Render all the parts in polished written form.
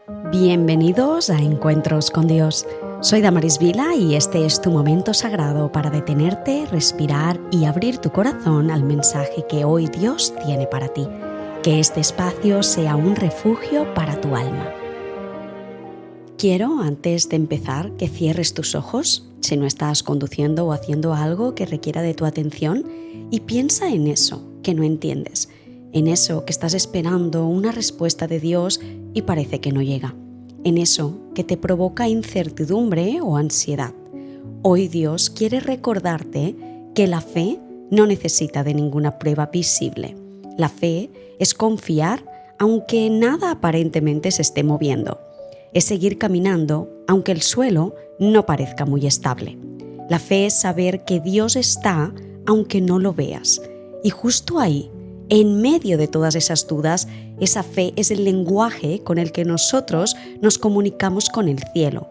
Bienvenidos a Encuentros con Dios. Soy Damaris Vila y este es tu momento sagrado para detenerte, respirar y abrir tu corazón al mensaje que hoy Dios tiene para ti. Que este espacio sea un refugio para tu alma. Quiero, antes de empezar, que cierres tus ojos, si no estás conduciendo o haciendo algo que requiera de tu atención, y piensa en eso que no entiendes, en eso que estás esperando una respuesta de Dios y parece que no llega, en eso que te provoca incertidumbre o ansiedad. Hoy Dios quiere recordarte que la fe no necesita de ninguna prueba visible. La fe es confiar aunque nada aparentemente se esté moviendo. Es seguir caminando aunque el suelo no parezca muy estable. La fe es saber que Dios está aunque no lo veas. Y justo ahí, en medio de todas esas dudas, esa fe es el lenguaje con el que nosotros nos comunicamos con el cielo.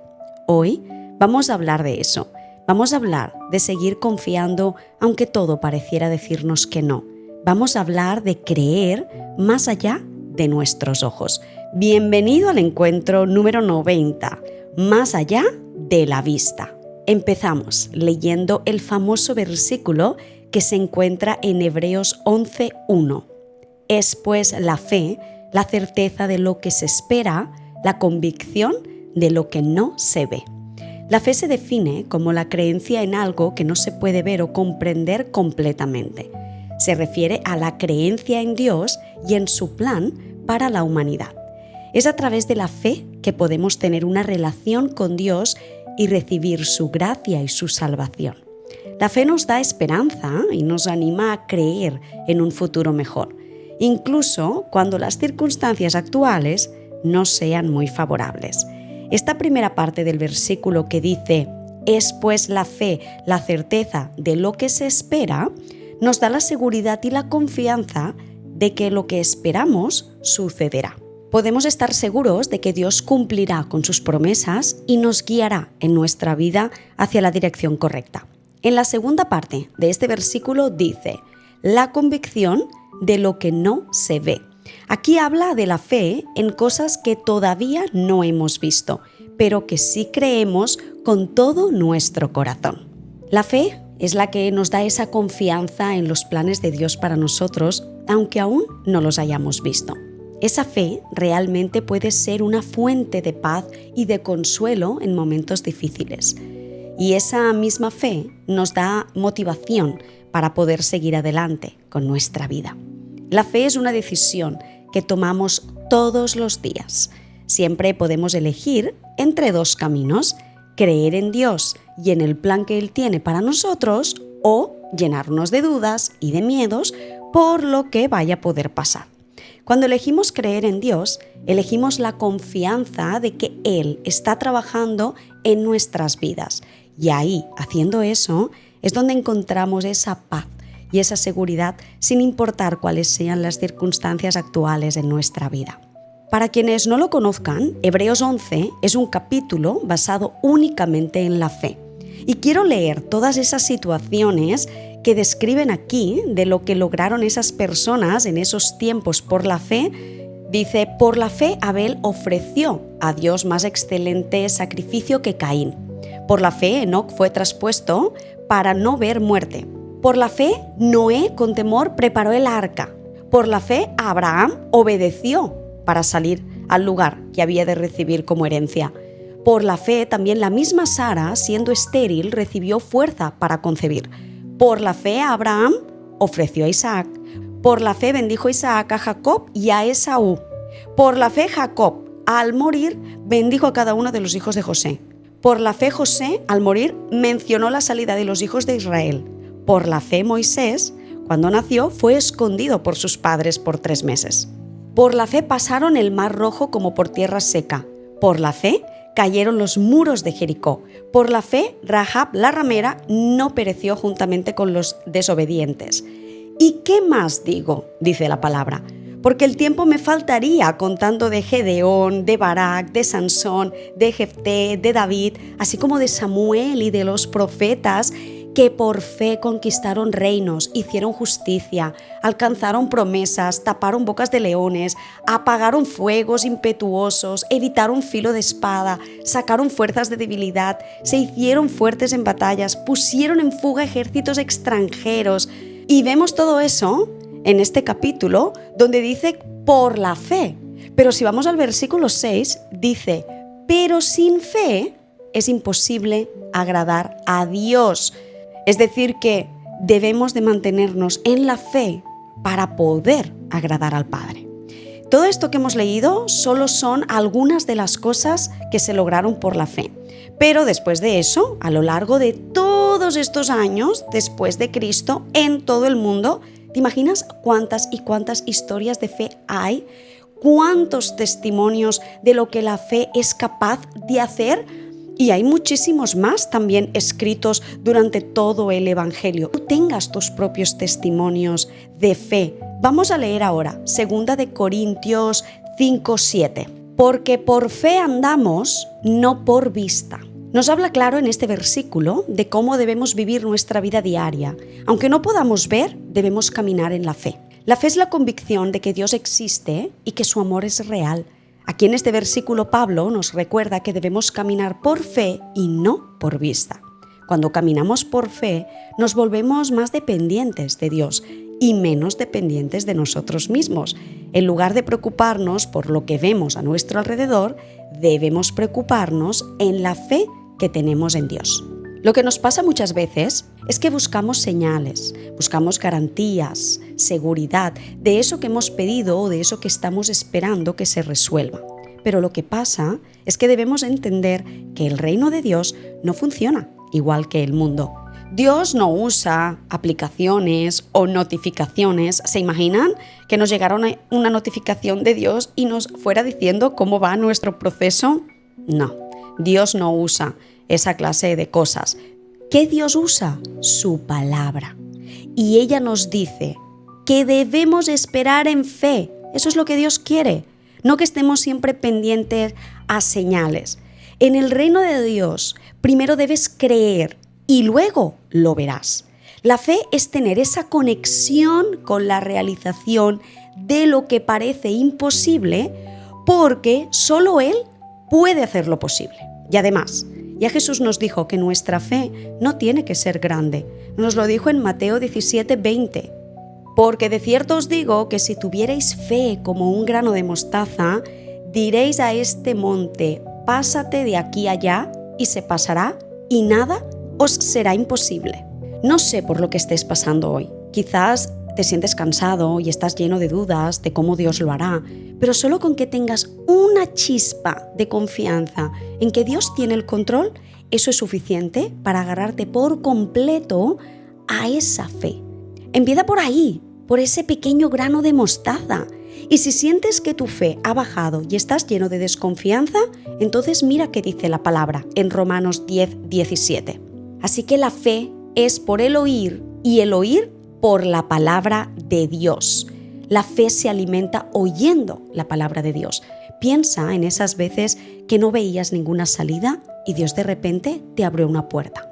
Hoy vamos a hablar de eso. Vamos a hablar de seguir confiando aunque todo pareciera decirnos que no. Vamos a hablar de creer más allá de nuestros ojos. Bienvenido al encuentro número 90, más allá de la vista. Empezamos leyendo el famoso versículo que se encuentra en Hebreos 11:1. Es pues la fe, la certeza de lo que se espera, la convicción de lo que no se ve. La fe se define como la creencia en algo que no se puede ver o comprender completamente. Se refiere a la creencia en Dios y en su plan para la humanidad. Es a través de la fe que podemos tener una relación con Dios y recibir su gracia y su salvación. La fe nos da esperanza y nos anima a creer en un futuro mejor, incluso cuando las circunstancias actuales no sean muy favorables. Esta primera parte del versículo que dice, es pues la fe, la certeza de lo que se espera, nos da la seguridad y la confianza de que lo que esperamos sucederá. Podemos estar seguros de que Dios cumplirá con sus promesas y nos guiará en nuestra vida hacia la dirección correcta. En la segunda parte de este versículo dice, la convicción de lo que no se ve. Aquí habla de la fe en cosas que todavía no hemos visto, pero que sí creemos con todo nuestro corazón. La fe es la que nos da esa confianza en los planes de Dios para nosotros, aunque aún no los hayamos visto. Esa fe realmente puede ser una fuente de paz y de consuelo en momentos difíciles. Y esa misma fe nos da motivación para poder seguir adelante con nuestra vida. La fe es una decisión que tomamos todos los días. Siempre podemos elegir entre dos caminos, creer en Dios y en el plan que Él tiene para nosotros o llenarnos de dudas y de miedos por lo que vaya a poder pasar. Cuando elegimos creer en Dios, elegimos la confianza de que Él está trabajando en nuestras vidas. Y ahí, haciendo eso, es donde encontramos esa paz y esa seguridad sin importar cuáles sean las circunstancias actuales en nuestra vida. Para quienes no lo conozcan, Hebreos 11 es un capítulo basado únicamente en la fe. Y quiero leer todas esas situaciones que describen aquí de lo que lograron esas personas en esos tiempos por la fe. Dice, por la fe Abel ofreció a Dios más excelente sacrificio que Caín. Por la fe Enoc fue traspuesto para no ver muerte. Por la fe Noé con temor preparó el arca. Por la fe Abraham obedeció para salir al lugar que había de recibir como herencia. Por la fe también la misma Sara, siendo estéril, recibió fuerza para concebir. Por la fe Abraham ofreció a Isaac. Por la fe bendijo Isaac a Jacob y a Esaú. Por la fe Jacob, al morir, bendijo a cada uno de los hijos de José. Por la fe José, al morir, mencionó la salida de los hijos de Israel. Por la fe Moisés, cuando nació, fue escondido por sus padres por 3 meses. Por la fe pasaron el mar rojo como por tierra seca. Por la fe cayeron los muros de Jericó. Por la fe Rahab la ramera no pereció juntamente con los desobedientes. ¿Y qué más digo?, dice la palabra. Porque el tiempo me faltaría contando de Gedeón, de Barak, de Sansón, de Jefté, de David, así como de Samuel y de los profetas que por fe conquistaron reinos, hicieron justicia, alcanzaron promesas, taparon bocas de leones, apagaron fuegos impetuosos, evitaron filo de espada, sacaron fuerzas de debilidad, se hicieron fuertes en batallas, pusieron en fuga ejércitos extranjeros. Y vemos todo eso en este capítulo donde dice por la fe. Pero si vamos al versículo 6, dice, pero sin fe es imposible agradar a Dios. Es decir, que debemos de mantenernos en la fe para poder agradar al Padre. Todo esto que hemos leído solo son algunas de las cosas que se lograron por la fe. Pero después de eso, a lo largo de todos estos años, después de Cristo, en todo el mundo, ¿te imaginas cuántas y cuántas historias de fe hay? ¿Cuántos testimonios de lo que la fe es capaz de hacer? Y hay muchísimos más también escritos durante todo el Evangelio. Tú tengas tus propios testimonios de fe. Vamos a leer ahora 2 de Corintios 5:7. Porque por fe andamos, no por vista. Nos habla claro en este versículo de cómo debemos vivir nuestra vida diaria. Aunque no podamos ver, debemos caminar en la fe. La fe es la convicción de que Dios existe y que su amor es real. Aquí en este versículo Pablo nos recuerda que debemos caminar por fe y no por vista. Cuando caminamos por fe, nos volvemos más dependientes de Dios y menos dependientes de nosotros mismos. En lugar de preocuparnos por lo que vemos a nuestro alrededor, debemos preocuparnos en la fe que tenemos en Dios. Lo que nos pasa muchas veces es que buscamos señales, buscamos garantías, seguridad de eso que hemos pedido o de eso que estamos esperando que se resuelva. Pero lo que pasa es que debemos entender que el reino de Dios no funciona igual que el mundo. Dios no usa aplicaciones o notificaciones. ¿Se imaginan que nos llegara una notificación de Dios y nos fuera diciendo cómo va nuestro proceso? No, Dios no usa esa clase de cosas. ¿Qué Dios usa? Su palabra. Y ella nos dice que debemos esperar en fe. Eso es lo que Dios quiere. No que estemos siempre pendientes a señales. En el reino de Dios, primero debes creer y luego lo verás. La fe es tener esa conexión con la realización de lo que parece imposible, porque solo Él puede hacerlo posible. Y además, ya Jesús nos dijo que nuestra fe no tiene que ser grande. Nos lo dijo en Mateo 17:20. Porque de cierto os digo que si tuvierais fe como un grano de mostaza, diréis a este monte, pásate de aquí allá, y se pasará, y nada os será imposible. No sé por lo que estés pasando hoy. Quizás te sientes cansado y estás lleno de dudas de cómo Dios lo hará, pero solo con que tengas una chispa de confianza en que Dios tiene el control, eso es suficiente para agarrarte por completo a esa fe. Empieza por ahí, por ese pequeño grano de mostaza. Y si sientes que tu fe ha bajado y estás lleno de desconfianza, entonces mira qué dice la palabra en Romanos 10:17. Así que la fe es por el oír y el oír por la palabra de Dios. La fe se alimenta oyendo la palabra de Dios. Piensa en esas veces que no veías ninguna salida y Dios de repente te abrió una puerta.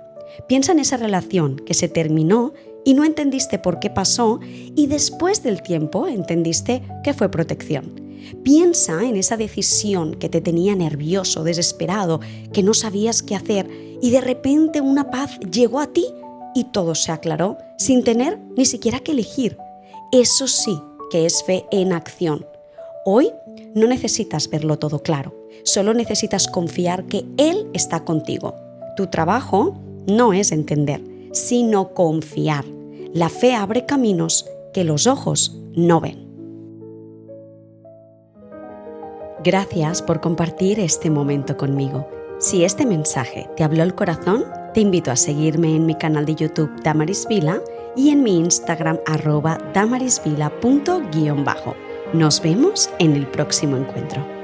Piensa en esa relación que se terminó y no entendiste por qué pasó y después del tiempo entendiste que fue protección. Piensa en esa decisión que te tenía nervioso, desesperado, que no sabías qué hacer y de repente una paz llegó a ti y todo se aclaró sin tener ni siquiera que elegir. Eso sí que es fe en acción. Hoy no necesitas verlo todo claro, solo necesitas confiar que Él está contigo. Tu trabajo no es entender, sino confiar. La fe abre caminos que los ojos no ven. Gracias por compartir este momento conmigo. Si este mensaje te habló el corazón, te invito a seguirme en mi canal de YouTube Damaris Vila y en mi Instagram @damarisvila_. Nos vemos en el próximo encuentro.